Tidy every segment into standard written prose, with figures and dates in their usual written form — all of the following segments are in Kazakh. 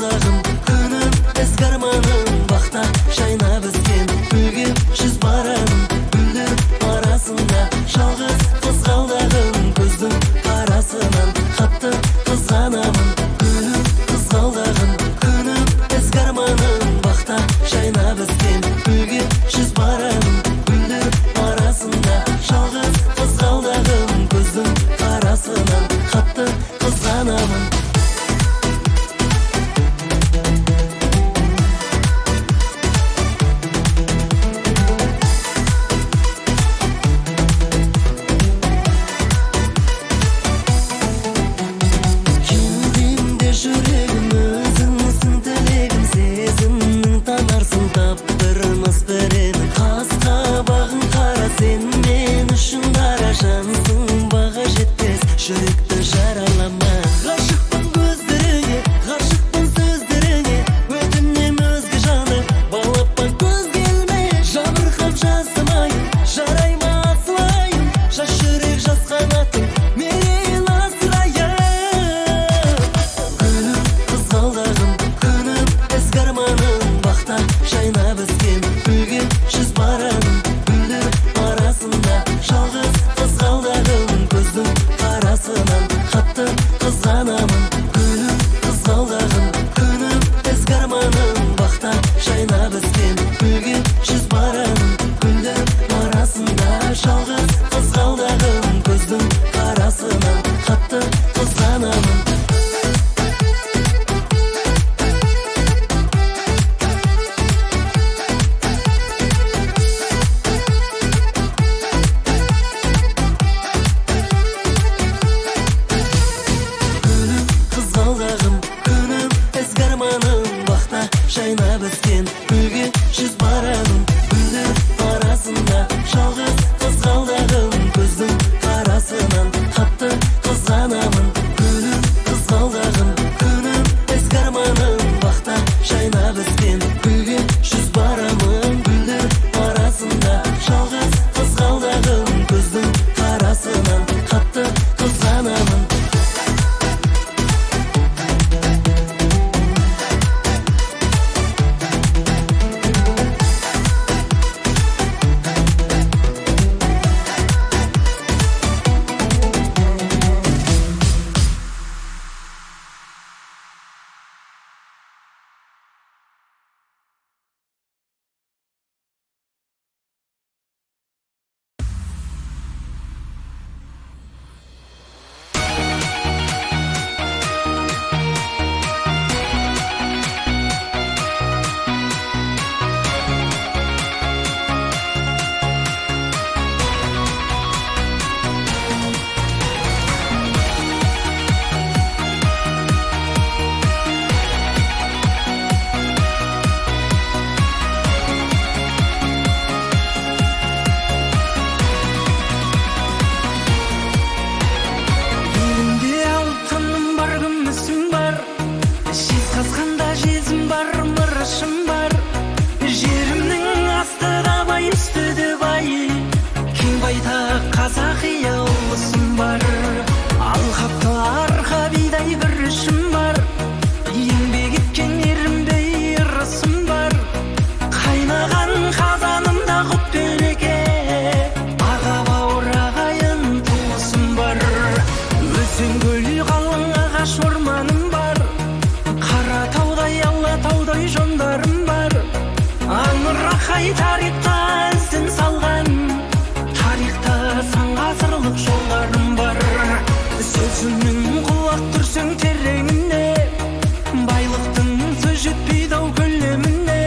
қызғалдағым күнім ізгі арманым бақта жайнап өскен гүлге жүз барамын гүлдер арасында жалғыз қызғалдағым көздің қарасынан қатты қызғанамын гүлім қызғалдағым күнім ізгі арманым бақта жайнап өскен гүлге жүз барамын гүлдер арасында жалғыз қызғалдағым көздің қарасынан қатты қызғанамын. Кеудемде жүрегім өзіңсің тілегім сезімнің танарсың таптырмас бірін қас қабағың қара сен мен үшін дара жансың баға жетпес жүректі жаралама. Ғашықпын көздеріңе ғашықпын сөздеріңе өтінем өзге жаны балапан көз келме жабырқап жасымайын жарай ма асылайын жас жүрек жас қанатың мерейін асырайын. Гүлім қызғалдағым күнім ізгі арманым бақта жайнап өскен гүлге жүз барамын гүлдер арасында жалғыз қызғалдағым көздің қарасынан қатты қызғанамын. Гүлім қызғалдағым күнім ізгі арманым бақта жайнап өскен гүлге жүз барамын гүлдер арасында жалғыз қызғалдағым көздің қарасынан қатты қызғанамын. Гүлім қызғалдағым күнім ізгі арманым бақта жайнап өскен гүлге жүз барамын гүлдер арасында жалғыз қызғалдағым көздің қарасынан қатты қызғанамын. Гүлім қызғалдағым күнім ізгі арманым бақта жайнап өскен гүлге жүз барамын гүлдер арасында жалғыз қызғалдағым көздің қарасынан қатты қызғанамын. Елімде алтыным бар күмісім бар жезқазғанда жезім бар мырышым бар жерімнің асты да бай үсті де бай кең байтақ қазақи ауылысым бар алқапты арқа бидай бір ішім бар еңбек еткен ерімдей ырысым бар қайнаған қазанымда құт береке аға бауыр ағайын туысым бар өзен көл қалың ағаш орманым бар қара таудай алатаудай жондарым бар аңырақай тарихқа ізін салған тарихта сан ғасырлық жолдарым бар сөзімнің құлақ түрсең тереңіне байлықтың сөз жетпейді ау көлеміне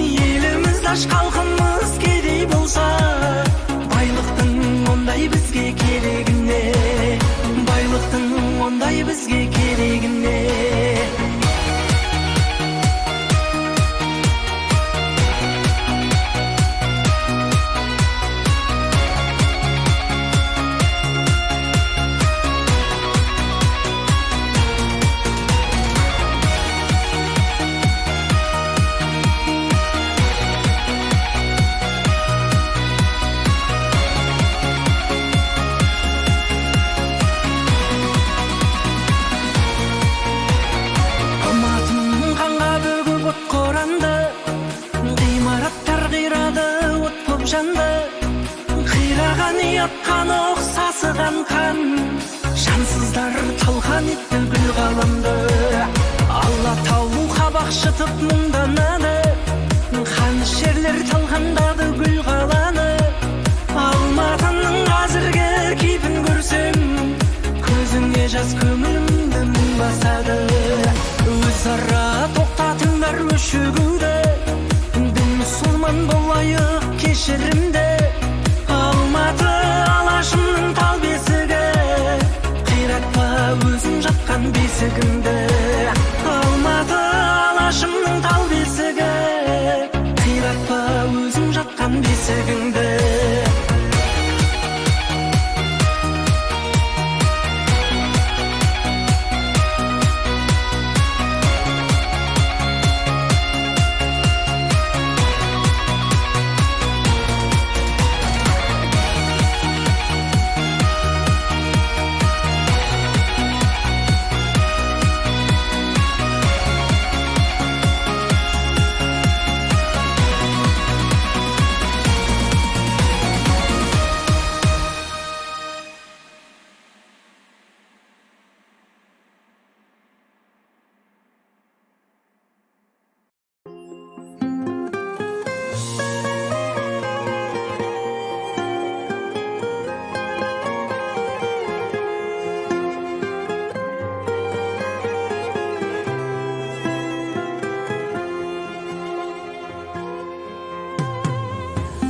еліміз аш халқымыз кедей болса байлықтың ондай бізге керегіне байлықтың ондай бізге керегіне. бақшытып мұңданады, қаны шерлер талғандады гүл қаланы. Алматының қазіргі кейпін көрсем, көзіңе жас көңілімді мұң басады. Өзара тоқтатыңдар өшігуді, дін мұсылман болайық кешірімді. Алматы алашымның тал бесігі, қиратпа өзің жатқан бесігіңді. Алматы алашымның тал бесігі, қиратпа өзің жатқан бесігіңді.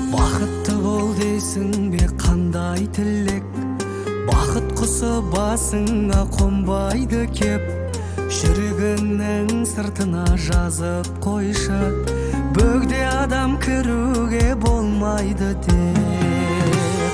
Бақытты бол дейсің бе қандай тілек, бақыт құсы басыңа қонбайды кеп. Жүрегіңнің сыртына жазып қойшы, бөгде адам кіруге болмайды деп.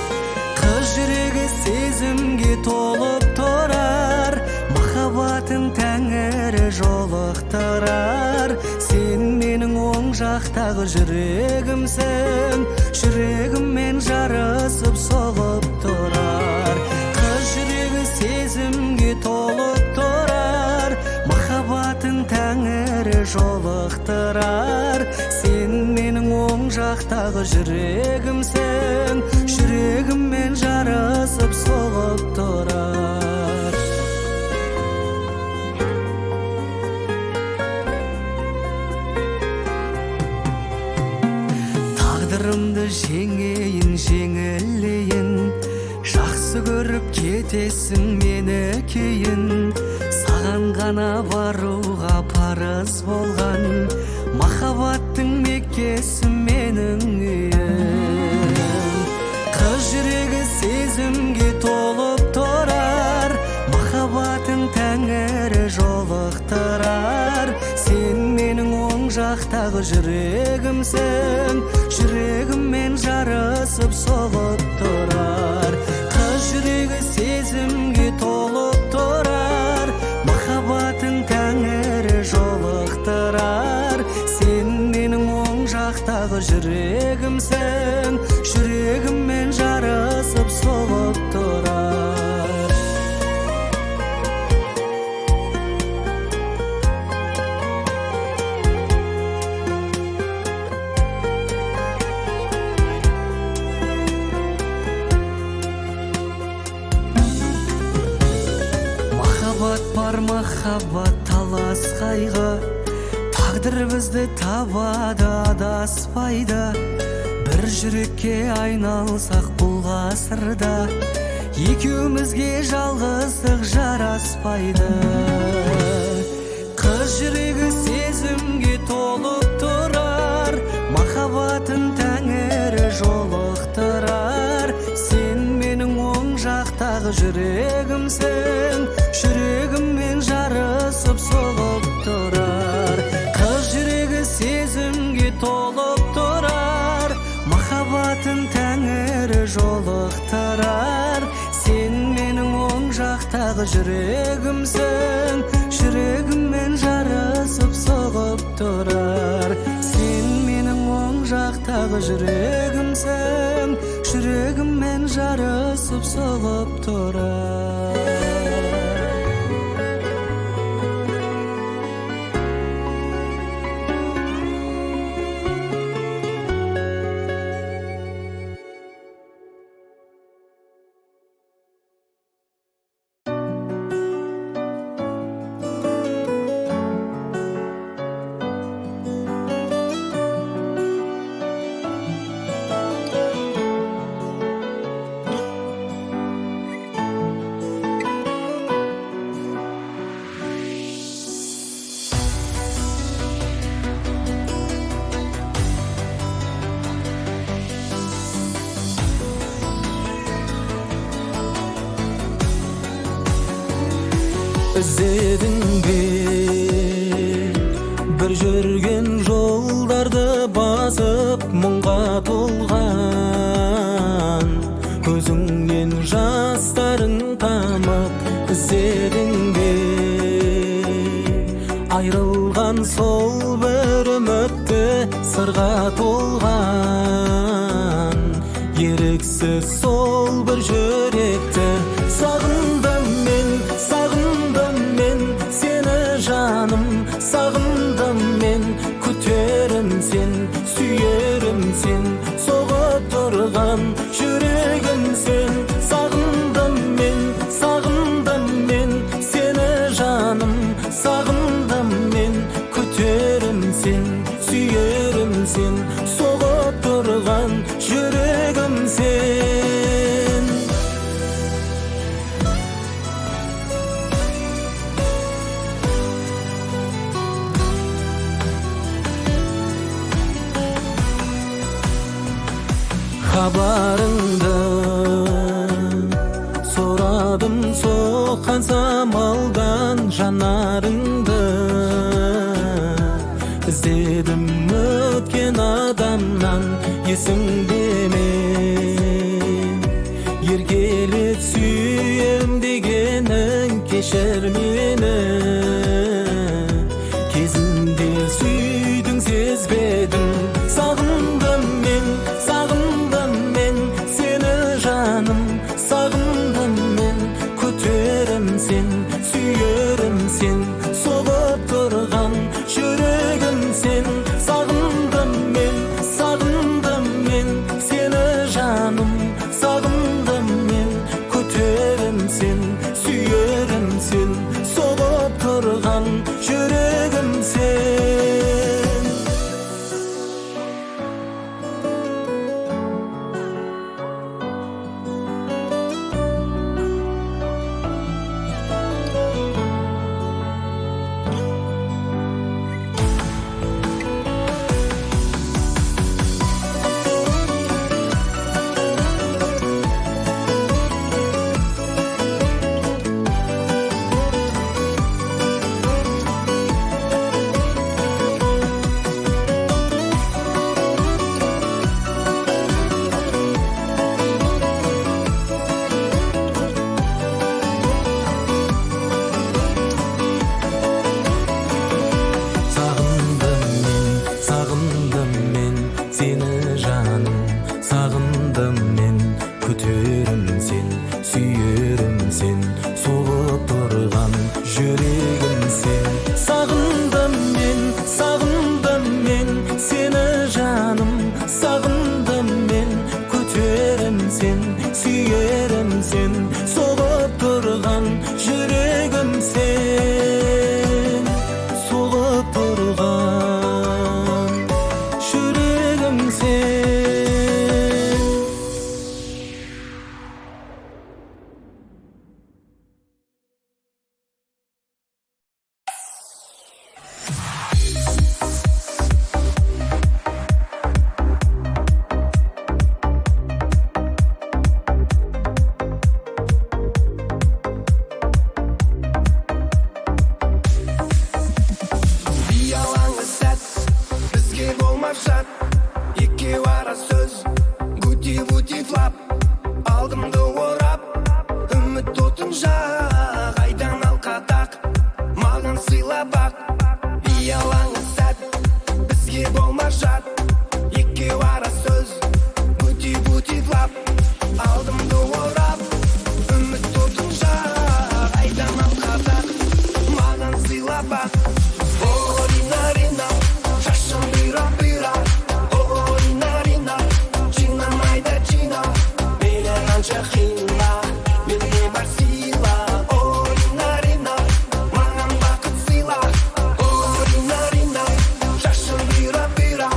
Қыз жүрегі сезімге толып тұрар, махаббатын тәңірі жолықтырар. Сен менің оң жақтағы жүрегімсің, жүрегіммен жарысып соғып тұрар. Қыз жүрегі сезімге толып тұрар, махаббатын тәңірі жолықтырар. Сен менің оң жақтағы жүрегімсің, жүрегіммен жарысып соғып тұрар. Тағдырымды жеңейін, жеңілейін, жақсы көріп кетесің мені кейін. Саған ғана баруға парыз болған, махаббаттың меккесі менің үйім. Қыз жүрегі сезімге толып тұрар, махаббатын тәңірі жолықтырар. Сен менің оң жақтағы жүрегімсің, жүрегіммен жарысып соғып тұрар. Қыз жүрегі сезімге толып тұрар, махаббатын тәңірі жолықтырар. Сен менің оң жақтағы жүрегімсің, жүрегіммен жарысып соғып тұрар. Махаббат бар, махаббат талас қайғы, тағдыр бізді табады адаспайды. Бір жүрекке айналсақ бұл ғасырда, екеумізге жалғыздық жараспайды. Қыз жүрегі сезімге толып тұрар, махаббатын тәңірі жолықтырар. Сен менің оң жақтағы жүрегімсің, жүрегіммен жарысып соғып тұрар. Қыз жүрегі сезімге толып тұрар, махаббатын тәңірі жолықтырар. Сен менің оң жақтағы жүрегімсің, жүрегіммен жарысып соғып тұрар. Сен менің оң жақтағы жүрегімсің, жүрегіммен жарысып соғып тұрар. іздедің бе бір жүрген жолдарды басып мұңға толған көзіңнен жастарың тамып іздедің бе айрылған сол бір үмітті сырға толған еріксіз сол бір жүректі сағындым мен сені жаным сағындым мен күтерім сен сүйерім сен соғып тұрған жүрегім сен сағындым мен сені жаным сағындым мен күтерім сен сүйерім сен соғып тұрған жүрегім сен хабарыңды сорадым соққан самалдан жанарыңды іздедім өткен адамнан есіңде ме еркелет сүйем дегенің кешір мені кезінде сүйдің сезбедің сағындым мен сені жаным сағындым мен күтерім сен сүйерім сен соғып тұрған жүрегім сен сағындым мен сені жаным сағындым мен күтерім сен сүйерім сен соғып тұрған жүрегім сен сені жаным сағындым мен күтерім сен сүйерім сен соғып тұрған жүрегім сен сағындым мен сені жаным сағындым мен күтерім сен сүйерім сен соғып тұрған жүрегім сен соғып тұрған жүрегім сен алдымды орап үміт отын жақ айдан алқадақ маған сыйла бақ ұялаңы сәт бізге болмас жат екеу ара сөз бути-бутилап алдымды орап үміт отын жақ айдан алқадақ маған сыйла бақ шашым бұйра-бұйра жинамайды жина мейлі қанша қиынға менде бар сыйла ойна маған бақыт сыйла ойна шашым бұйра-бұйра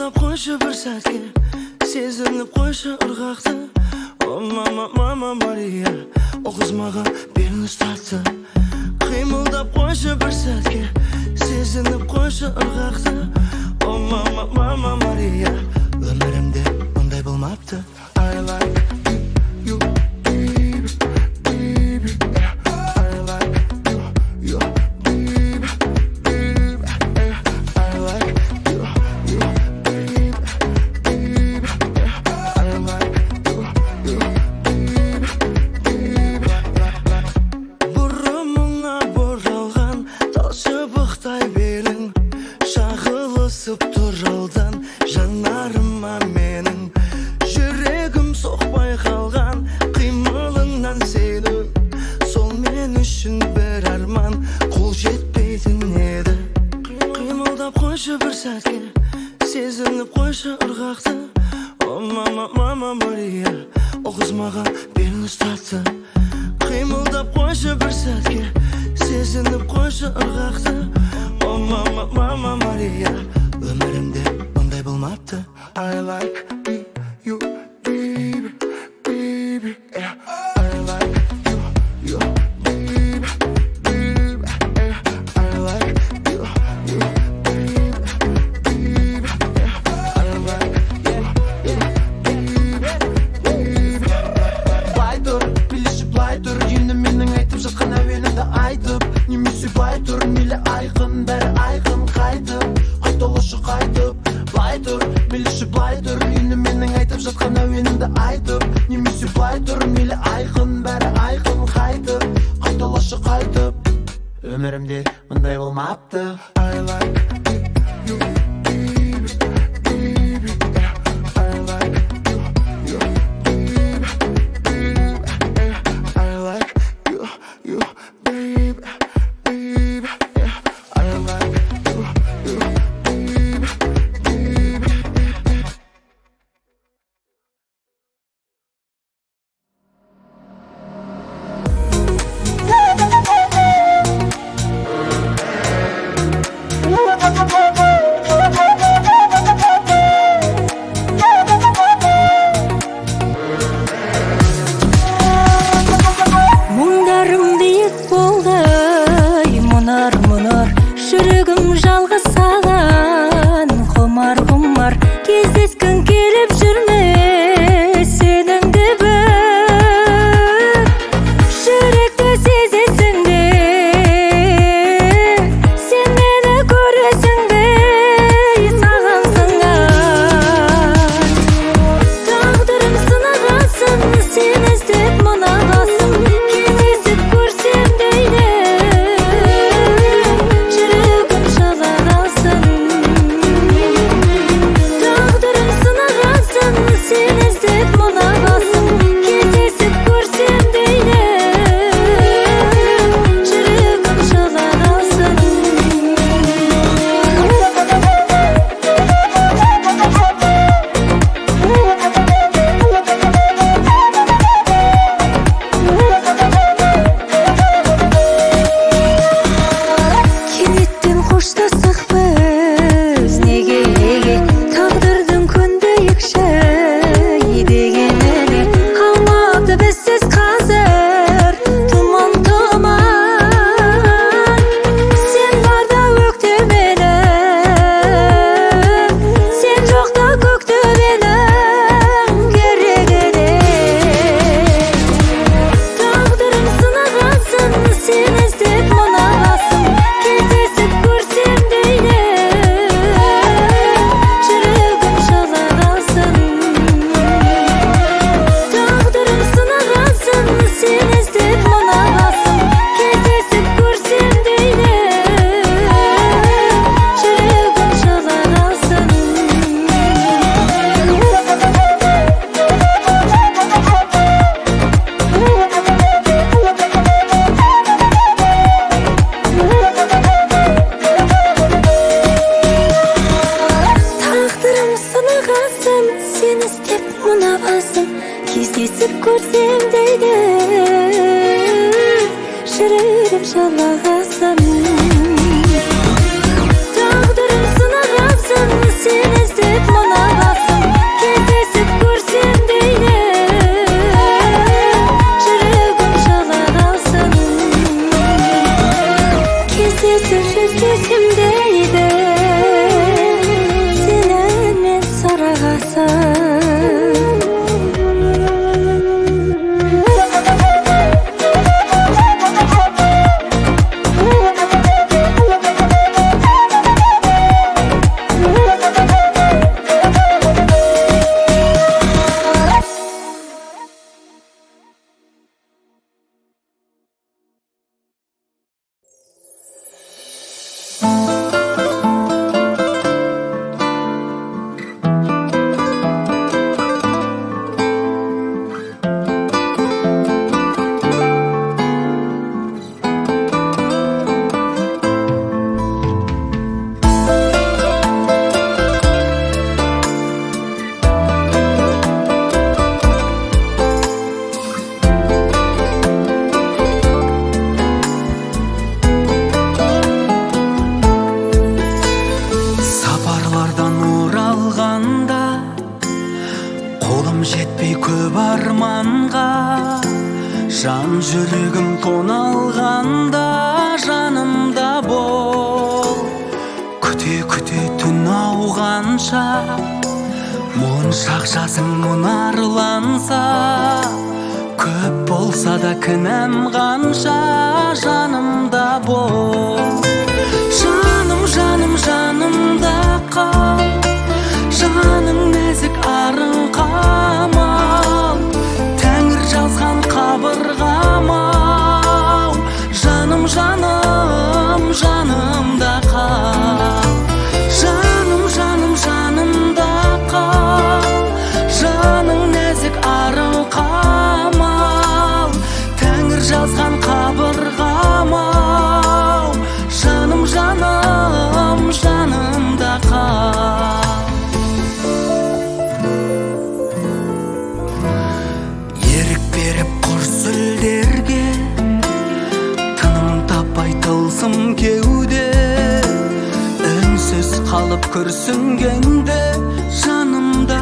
Қимылдап қойшы бір сәтке, сезініп қойшы ырғақты. О, мама, мама Мария, о қыз маған белін ұстатты. Қимылдап қойшы бір сәтке, сезініп қойшы ырғақты. О, мама, мама Мария, өмірімде мұндай болмапты. I like you, baby, baby, yeah. I like you, baby, baby, yeah. I like you, baby, baby, yeah. I like you, baby, baby. Бұрымыңа боралған тал шыбықтай белің, шағылысып тұр алдан жанарыма менің. Жүрегім соқпай қалған қимылыңнан сенің, сол мен үшін бір арман қол жетпейтін еді. Қимылдап қойшы бір сәтке, сезініп қойшы ырғақты. О, мама, мама Мария, о қыз маған белін ұстатты. Қимылдап қойшы бір сәтке, сезініп қойшы ырғақты. О, мама, мама Мария, өмірімде мұндай болмапты. I like you, baby, baby, yeah. I like you, baby, baby, yeah. I like you, baby, baby, yeah. I like you, baby, baby. Бай тұр, біліші былай тұр, енді менің айтып жатқан әуенімді айтып. Немесе бай тұр, мейлі айқын, бәрі айқын қайтып. Айтолышы қайтып, бай тұр, біліші былай тұр, енді менің айтып жатқан әуенімді айтып. Немесе былай тұр, мейлі айқын, бәрі айқын қайтып. Айтолышы қайтып, өмірімде мұндай болмапты. I like you, baby, baby, yeah. I like you, baby, baby, yeah. I like you, baby, baby, yeah. I like you, baby, baby, baby. Мұңдарым биік болды, мұнар, мұнар. Жүрегім жалғыз саған, құмар, құмар. Кездескің келіп жүрме, сенің де бір жүректі сезесің бе, сен мені көресің бе, саған сыңар. Тағдырым сынағасын, сен іздеп мынағасын, кездесіп көрсем дейді, жүрегім жалағасын. Тағдырым сынағасын, сен іздеп мынағасын, кездесіп көрсем дейді, жүрегім жалағасын. Кенеттен қоштастық біз, неге, тағдырдың көндейікші деген әлі. Қалмапты бізсіз қазір тұман, тұман. Сен барда өктемені, сен жоқта көктөбенің керегі. Тағдырым сынағасын, сен іздеп мынағасын, кездесіп көрсем дейді, жүрегім жалағасын. Тағдырым сынағасын, сен іздеп мынағасын, кездесіп көрсем дейді, жүрегім жалағасын. Тағдырым сынағасын, сен іздеп мынағасын, кездесіп көрсем дейді, жүрегім жалағасын. Тағдырым сынағасын, сен іздеп Жан жүрегім тоналғанда жанымда бол. Күте түн ауғанша, моншақ жасың мұнарланса, көп болса да кінәм қанша, жанымда бол. Жаным жанымда қал, жаның нәзік арың қамал, Тәңір жазған қабырғамау. Жаным жанымда қал, жаным жанымда қал, жаның нәзік арың қамал, Тәңір жазған қабырғамау. Жаным жанымда қал. Ерік беріп құр сүлдерге, тыным таппай тылсым кеуде, үнсіз қалып күрсінгенде жанымда